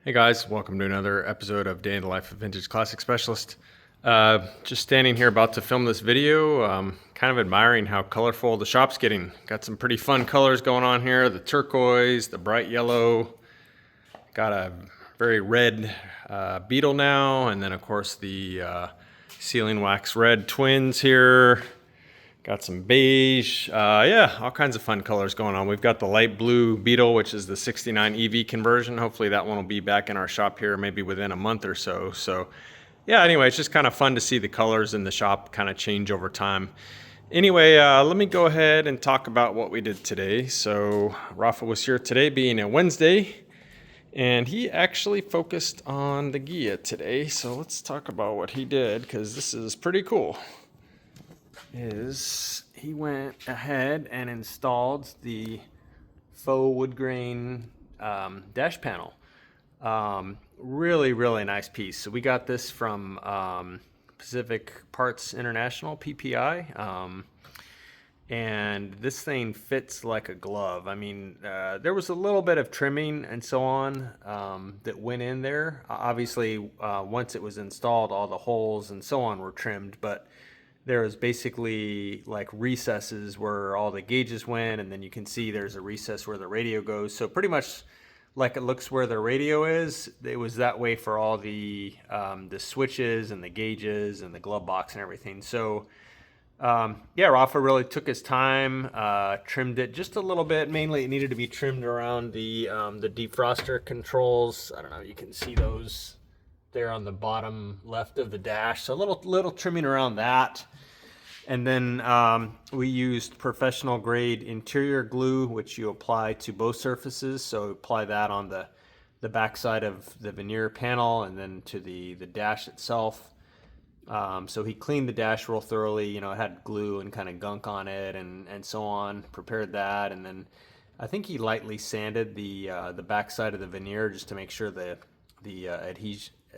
Hey guys, welcome to another episode of Day in the Life of Vintage Classic Specialist. Just standing here about to film this video, kind of admiring how colorful the shop's getting. Got some pretty fun colors going on here, the turquoise, the bright yellow. Got a very red Beetle now, and then of course the sealing wax red twins here. Got some beige, yeah, all kinds of fun colors going on. We've got the light blue Beetle, which is the 69 EV conversion. Hopefully that one will be back in our shop here maybe within a month or so. So yeah, anyway, it's just kind of fun to see the colors in the shop kind of change over time. Anyway, let me go ahead and talk about what we did today. So Rafa was here today being a Wednesday, and he actually focused on the Ghia today. So let's talk about what he did, because this is pretty cool. He went ahead and installed the faux wood grain dash panel. Really nice piece. So we got this from Pacific Parts International, PPI, and this thing fits like a glove. I mean, there was a little bit of trimming and so on that went in there. Obviously, once it was installed, all the holes and so on were trimmed, but there was basically like recesses where all the gauges went, and then you can see there's a recess where the radio goes. So pretty much like it looks where the radio is, it was that way for all the switches and the gauges and the glove box and everything. So yeah, Rafa really took his time, trimmed it just a little bit. Mainly it needed to be trimmed around the defroster controls. I don't know, you can see those there on the bottom left of the dash. So a little trimming around that. And then we used professional grade interior glue, which you apply to both surfaces. So apply that on the back side of the veneer panel and then to the dash itself. So he cleaned the dash real thoroughly. You know, it had glue and kind of gunk on it and so on. Prepared that, and then I think he lightly sanded the back side of the veneer just to make sure the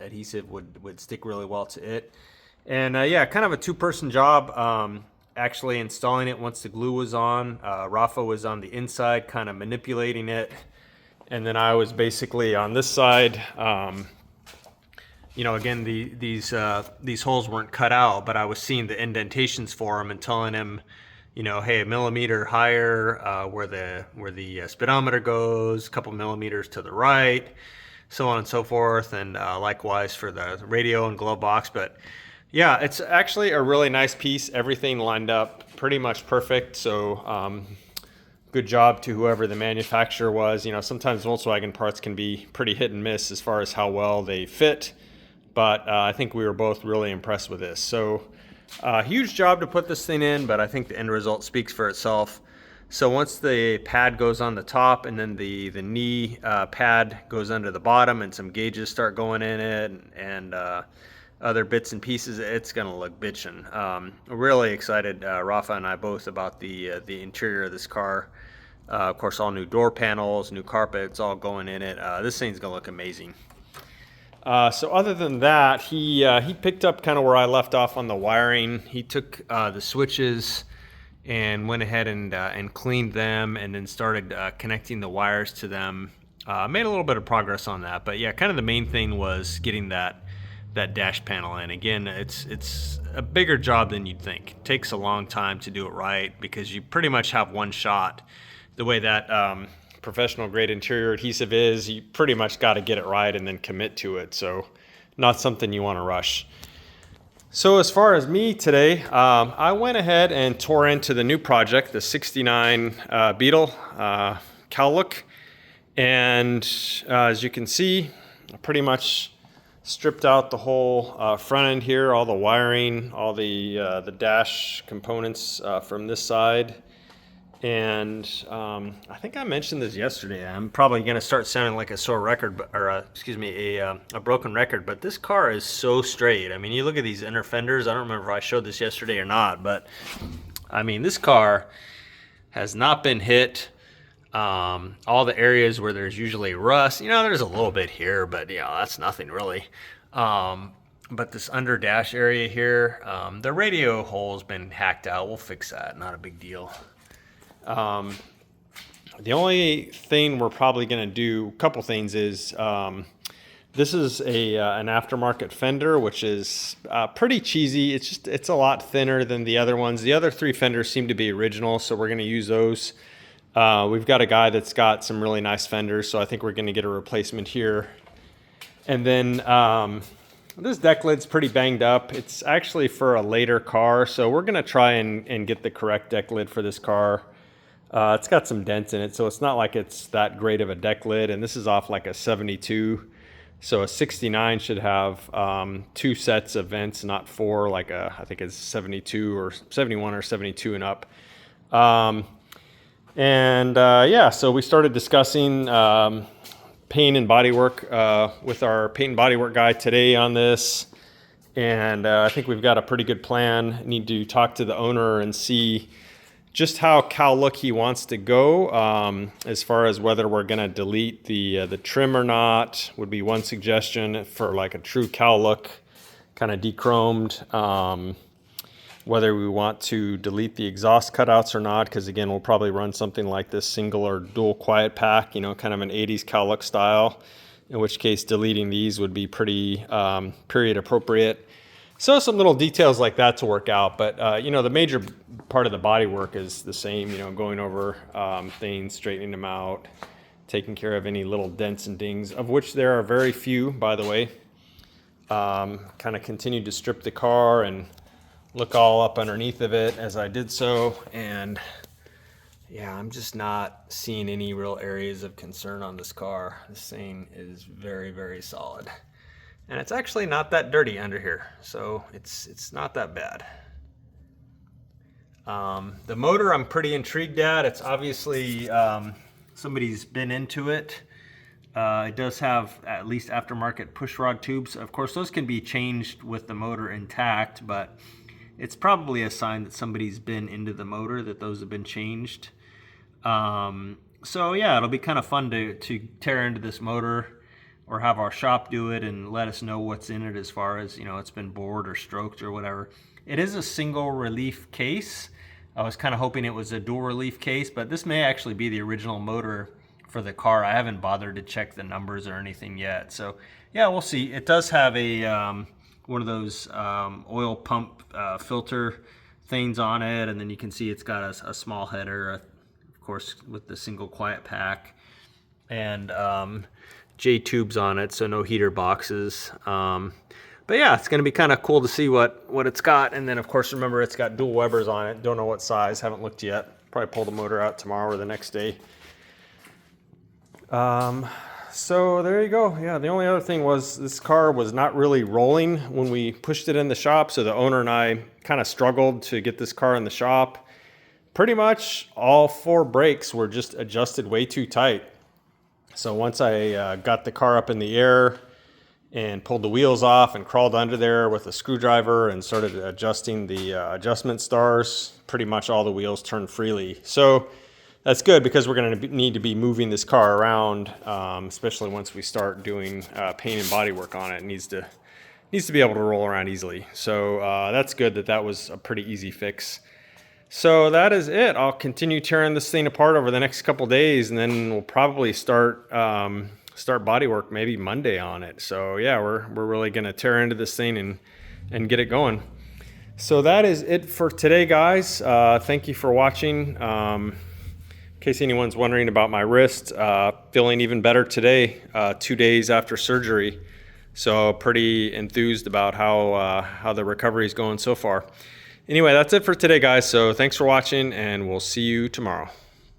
adhesive would stick really well to it. And yeah, kind of a two-person job actually installing it once the glue was on. Rafa was on the inside kind of manipulating it, and then I was basically on this side. You know, again, these holes weren't cut out, but I was seeing the indentations for him and telling him, you know, hey, a millimeter higher where the speedometer goes, a couple millimeters to the right, so on and so forth, and likewise for the radio and glove box. But yeah, it's actually a really nice piece. Everything lined up pretty much perfect. So good job to whoever the manufacturer was. You know, sometimes Volkswagen parts can be pretty hit and miss as far as how well they fit, but I think we were both really impressed with this. So huge job to put this thing in, but I think the end result speaks for itself. So once the pad goes on the top, and then the knee pad goes under the bottom, and some gauges start going in it, and other bits and pieces, it's gonna look bitchin'. Really excited, Rafa and I both, about the interior of this car. Of course, all new door panels, new carpets, all going in it. This thing's gonna look amazing. So other than that, he picked up kind of where I left off on the wiring. He took the switches and went ahead and cleaned them, and then started connecting the wires to them. Made a little bit of progress on that, but yeah, kind of the main thing was getting that dash panel in. Again, it's a bigger job than you'd think. It takes a long time to do it right, because you pretty much have one shot. The way that professional grade interior adhesive is, you pretty much got to get it right and then commit to it. So not something you want to rush. So as far as me today, I went ahead and tore into the new project, the 69 Beetle cowl look. And as you can see, I pretty much stripped out the whole front end here, all the wiring, all the dash components from this side. And I think I mentioned this yesterday. I'm probably going to start sounding like a sore record, or excuse me, a broken record. But this car is so straight. I mean, you look at these inner fenders. I don't remember if I showed this yesterday or not, but I mean, this car has not been hit. All the areas where there's usually rust, you know, there's a little bit here, but yeah, that's nothing really. But this under dash area here, the radio hole's been hacked out. We'll fix that, not a big deal. The only thing we're probably going to do, a couple things, is This is an aftermarket fender, which is pretty cheesy. It's a lot thinner than the other ones. The other 3 fenders seem to be original, so we're going to use those. We've got a guy that's got some really nice fenders, so I think we're going to get a replacement here. And then this deck lid's pretty banged up. It's actually for a later car, so we're going to try and get the correct deck lid for this car. It's got some dents in it, so it's not like it's that great of a deck lid, and this is off like a 72. So a 69 should have 2 sets of vents, not 4, like I think it's 72 or 71 or 72 and up. Yeah, so we started discussing paint and bodywork with our paint and bodywork guy today on this. And I think we've got a pretty good plan. Need to talk to the owner and see just how cow look he wants to go, as far as whether we're going to delete the trim or not would be one suggestion for like a true cow look, kind of dechromed. Whether we want to delete the exhaust cutouts or not, because again, we'll probably run something like this single or dual quiet pack, you know, kind of an 80s cow look style, in which case deleting these would be pretty period appropriate. So some little details like that to work out, but you know, the major part of the body work is the same, you know, going over things, straightening them out, taking care of any little dents and dings, of which there are very few, by the way. Kind of continued to strip the car and look all up underneath of it as I did so, and yeah, I'm just not seeing any real areas of concern on this car. This thing is very, very solid. And it's actually not that dirty under here, so it's not that bad. The motor I'm pretty intrigued at. It's obviously somebody's been into it. It does have at least aftermarket push rod tubes. Of course, those can be changed with the motor intact, but it's probably a sign that somebody's been into the motor, that those have been changed. So yeah, it'll be kind of fun to tear into this motor, or have our shop do it and let us know what's in it as far as, you know, it's been bored or stroked or whatever. It is a single relief case. I was kind of hoping it was a dual relief case, but this may actually be the original motor for the car. I haven't bothered to check the numbers or anything yet. So yeah, we'll see. It does have a one of those oil pump filter things on it, and then you can see it's got a small header, of course, with the single quiet pack, and J tubes on it, so no heater boxes. But yeah, it's going to be kind of cool to see what it's got. And then of course, remember, it's got dual Webers on it. Don't know what size, haven't looked yet. Probably pull the motor out tomorrow or the next day. So there you go. Yeah, the only other thing was this car was not really rolling when we pushed it in the shop, so the owner and I kind of struggled to get this car in the shop. Pretty much all 4 brakes were just adjusted way too tight. So once I got the car up in the air and pulled the wheels off and crawled under there with a screwdriver and started adjusting the adjustment stars, pretty much all the wheels turned freely. So that's good, because we're going to need to be moving this car around, especially once we start doing paint and body work on it. It needs to be able to roll around easily. So that's good that was a pretty easy fix. So that is it. I'll continue tearing this thing apart over the next couple days, and then we'll probably start body work maybe Monday on it. So yeah, we're really gonna tear into this thing and get it going. So that is it for today, guys. Thank you for watching. In case anyone's wondering about my wrist, feeling even better today, 2 days after surgery. So pretty enthused about how the recovery is going so far. Anyway, that's it for today, guys. So thanks for watching, and we'll see you tomorrow.